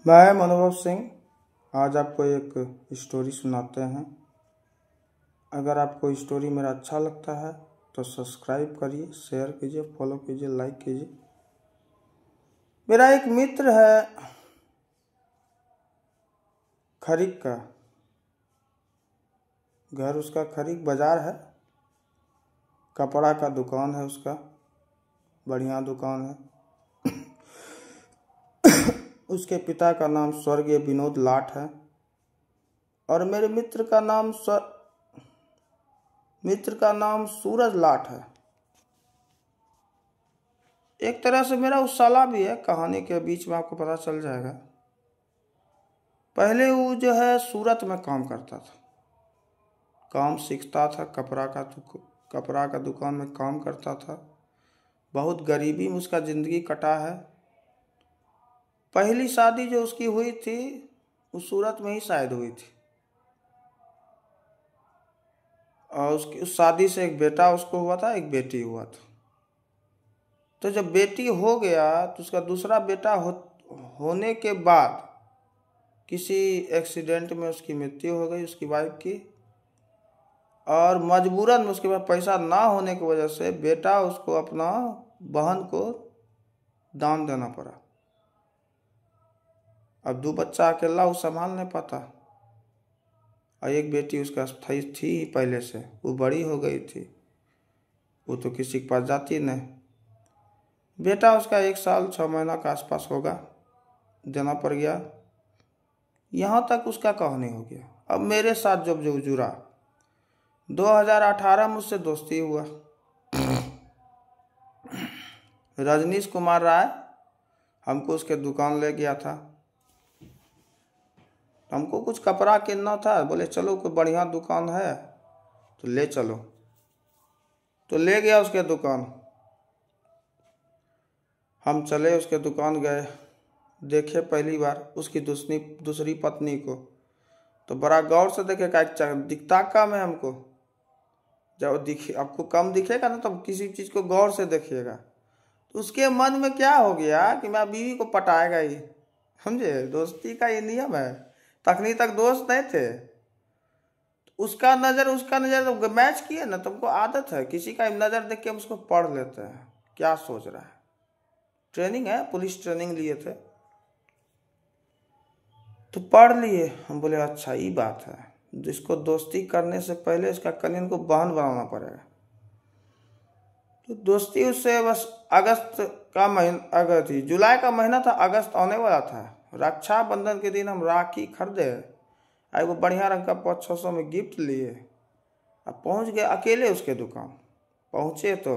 मैं मनोहर सिंह आज आपको एक स्टोरी सुनाते हैं। अगर आपको स्टोरी मेरा अच्छा लगता है तो सब्सक्राइब करिए, शेयर कीजिए, फॉलो कीजिए, लाइक कीजिए। मेरा एक मित्र है खरीक का, घर उसका खरीक बाजार है, कपड़ा का दुकान है उसका, बढ़िया दुकान है। उसके पिता का नाम स्वर्गीय विनोद लाट है और मेरे मित्र का नाम सूरज लाट है। एक तरह से मेरा उस साला भी है, कहानी के बीच में आपको पता चल जाएगा। पहले वो जो है सूरत में काम करता था, काम सीखता था, कपड़ा का दुकान में काम करता था। बहुत गरीबी में उसका ज़िंदगी कटा है। पहली शादी जो उसकी हुई थी वो सूरत में ही शायद हुई थी और उसकी उस शादी से एक बेटा उसको हुआ था, एक बेटी हुआ था। तो जब बेटी हो गया तो उसका दूसरा बेटा होने के बाद किसी एक्सीडेंट में उसकी मृत्यु हो गई, उसकी वाइफ की। और मजबूरन में उसके पास पैसा ना होने की वजह से बेटा उसको अपना बहन को दान देना पड़ा। अब 2 बच्चा अकेला वो संभाल नहीं पाता और एक बेटी उसका थी पहले से, वो बड़ी हो गई थी, वो तो किसी के पास जाती नहीं। बेटा उसका 1 साल 6 महीना का आसपास होगा, देना पड़ गया। यहाँ तक उसका कहानी हो गया। अब मेरे साथ जब जो जुड़ा 2018 में उससे दोस्ती हुआ। रजनीश कुमार राय हमको उसके दुकान ले गया था। हमको कुछ कपड़ा किनना था, बोले चलो कोई बढ़िया दुकान है तो ले चलो, तो ले गया उसके दुकान। हम चले उसके दुकान गए, देखे पहली बार उसकी दूसरी पत्नी को, तो बड़ा गौर से देखे का दिखता कम है हमको। जब आपको कम दिखेगा ना तब किसी चीज़ को गौर से देखिएगा। तो उसके मन में क्या हो गया कि मैं बीवी को पटाएगा ही, समझे, दोस्ती का ये नियम है। तखनी तक दोस्त नहीं थे, उसका नज़र तो मैच किए ना, तुमको आदत है किसी का नज़र देख के हम उसको पढ़ लेते हैं क्या सोच रहा है। ट्रेनिंग है, पुलिस ट्रेनिंग लिए थे तो पढ़ लिए। हम बोले अच्छा ये बात है, जिसको दोस्ती करने से पहले इसका कनियन को बहन बनाना पड़ेगा। तो दोस्ती उससे बस जुलाई का महीना था, अगस्त आने वाला था। रक्षाबंधन के दिन हम राखी खरीदे, वो बढ़िया रंग का 500-600 में गिफ्ट लिए। अब पहुंच गए अकेले उसके दुकान। पहुंचे तो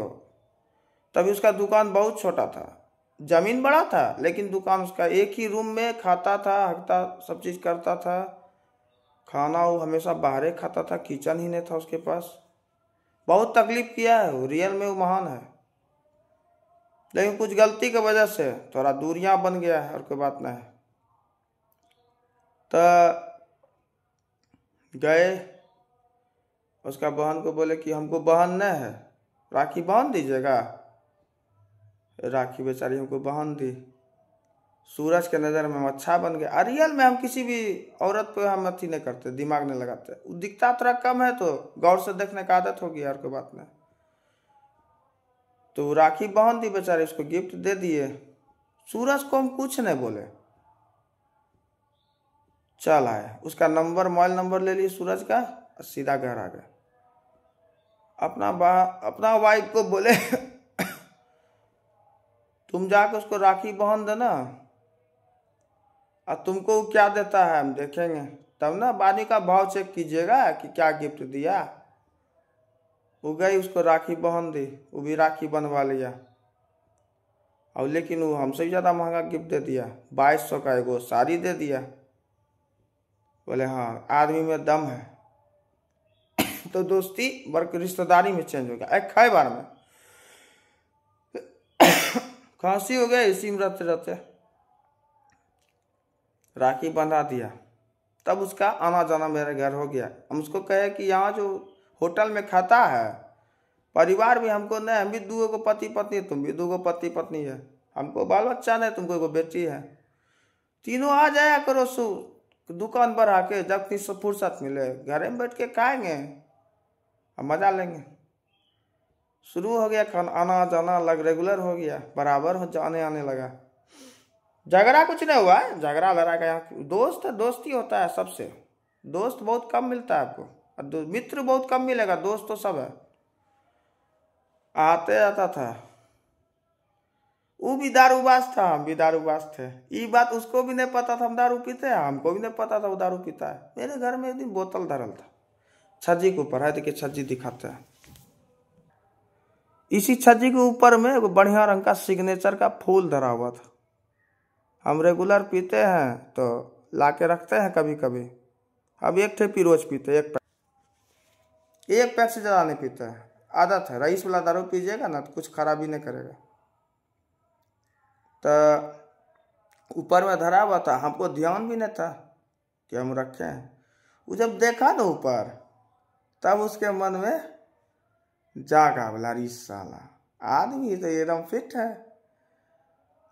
तभी उसका दुकान बहुत छोटा था, जमीन बड़ा था लेकिन दुकान उसका एक ही रूम में, खाता था, हकता, सब चीज़ करता था। खाना वो हमेशा बाहर खाता था, किचन ही नहीं था उसके पास। बहुत तकलीफ किया है वो, रियल में वो महान है, लेकिन कुछ गलती की वजह से थोड़ा दूरियां बन गया है और कोई बात नहीं। तो गए उसका बहन को, बोले कि हमको बहन नहीं है, राखी बांध दीजिएगा। राखी बेचारी हमको बांध दी। सूरज के नज़र में हम अच्छा बन गए। रियल में हम किसी भी औरत पे हम अथी नहीं करते, दिमाग नहीं लगाते। दिखता थोड़ा कम है तो गौर से देखने का आदत होगी यार, कोई बात नहीं। तो राखी बांध दी बेचारी, उसको गिफ्ट दे दिए। सूरज को हम कुछ नहीं बोले, चल आए। उसका मोबाइल नंबर ले लिए सूरज का और सीधा घर आ गए। अपना वाइफ को बोले तुम जाकर उसको राखी बांध देना और तुमको क्या देता है हम देखेंगे, तब ना बानी का भाव चेक कीजिएगा कि क्या गिफ्ट दिया। वो गई, उसको राखी बांध दी, वो भी राखी बनवा लिया। और लेकिन वो हमसे भी ज़्यादा महंगा गिफ्ट दे दिया, 2200 का एगो साड़ी दे दिया। बोले हाँ आदमी में दम है। तो दोस्ती वर्क रिश्तेदारी में चेंज हो गया। एक खाए बार में खांसी हो गया, इसी में रहते रहते राखी बंधा दिया। तब उसका आना जाना मेरे घर हो गया। हम उसको कहे कि यहाँ जो होटल में खाता है, परिवार भी हमको नहीं, हम भी 2 को पति पत्नी, तुम भी 2 को पति पत्नी है, हमको बाल बच्चा नहीं, तुमको एगो बेटी है। तीनों आ जाया करो दुकान बढ़ा के, जब किसी फुर्सत मिले घर में बैठ के खाएंगे और मजा लेंगे। शुरू हो गया खाना, आना जाना लग रेगुलर हो गया, बराबर हो जाने आने लगा। झगड़ा कुछ नहीं हुआ है, झगड़ा लड़ा गया, दोस्त है, दोस्ती होता है सबसे। दोस्त बहुत कम मिलता है आपको, और मित्र बहुत कम मिलेगा, दोस्त तो सब है। आते जाता था, वो भी दारूबाज था, हम भी दारूबाज थे। ये बात उसको भी नहीं पता था हम दारू पीते हैं, हमको भी नहीं पता था वो दारू पीता है। मेरे घर में एक दिन बोतल धरल था, छज्जी के ऊपर है, देखिए छज्जी दिखाते हैं। इसी छज्जी के ऊपर में एक बढ़िया रंग का सिग्नेचर का फूल धरा हुआ था। हम रेगुलर पीते हैं तो ला के रखते हैं कभी कभी। अब एक ठे पी रोज पीते, एक पैक से ज़्यादा नहीं पीते हैं, आदत है। रईस वाला दारू पीजिएगा ना तो कुछ खराबी नहीं करेगा। तो ऊपर में धरा हुआ था, हमको ध्यान भी नहीं था कि हम रखे हैं। वो जब देखा ना ऊपर, तब उसके मन में जागा, बोला अरे साला आदमी तो एकदम फिट है।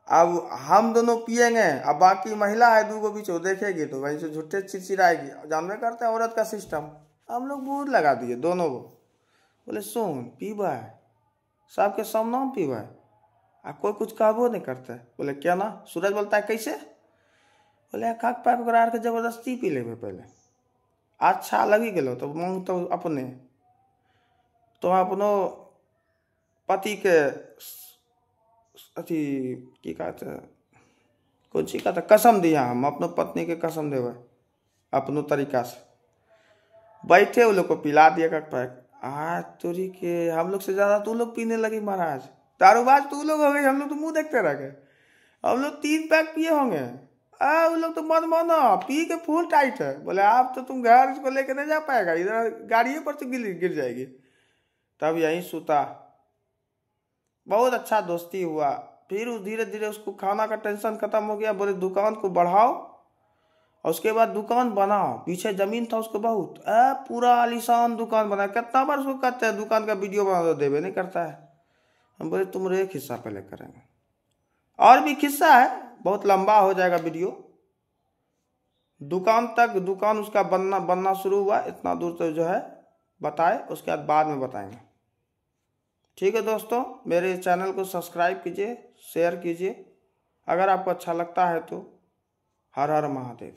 अब हम दोनों पिएंगे, अब बाकी महिला है दूगो बीच, वो देखेगी तो वहीं से झूठे चिड़चिड़ाएगी। जानवे करते हैं औरत का सिस्टम। हम लोग बूढ़ लगा दिए दोनों को, बोले सुन पीबा है, सबके सामने पीबा है, कोई कुछ कहबो नहीं करता है। बोले क्या ना? सूरज बोलता है कैसे? बोले खाक पाक करा के जबरदस्ती पी लेबे पहले, अच्छा लगी गलो तो मांग तो अपने, तो अपनो पति के अथी की कहते हैं, कौन सी कहते, कसम दिया, हम अपनो पत्नी के कसम देवे अपनो तरीका से। बैठे वो लोग को पिला दिया खाक पाक। तोरी के हम लोग से ज्यादा तू लोग पीने लगी महाराज, दारूबाज तू लोग हो गए, हम लोग तो मुंह देखते रह गए। हम लोग 3 पैक पिए होंगे, वो लोग तो मत मानो पी के फुल टाइट है। बोले आप तो तुम घर इसको लेके नहीं जा पाएगा, इधर गाड़ियों पर तो गिर जाएगी। तब यहीं सूता, बहुत अच्छा दोस्ती हुआ। फिर धीरे धीरे उसको खाना का टेंशन खत्म हो गया, बोले दुकान को बढ़ाओ और उसके बाद दुकान बनाओ। पीछे जमीन था उसको बहुत, पूरा आलीशान दुकान बना। कितना बार उसको कहते हैं दुकान का वीडियो बना दो, देवे नहीं करता है। हम बोले तुम एक हिस्सा पहले करेंगे, और भी किस्सा है, बहुत लंबा हो जाएगा वीडियो। दुकान उसका बनना शुरू हुआ, इतना दूर तो जो है बताए, उसके बाद में बताएंगे। ठीक है दोस्तों, मेरे चैनल को सब्सक्राइब कीजिए, शेयर कीजिए, अगर आपको अच्छा लगता है तो। हर हर महादेव।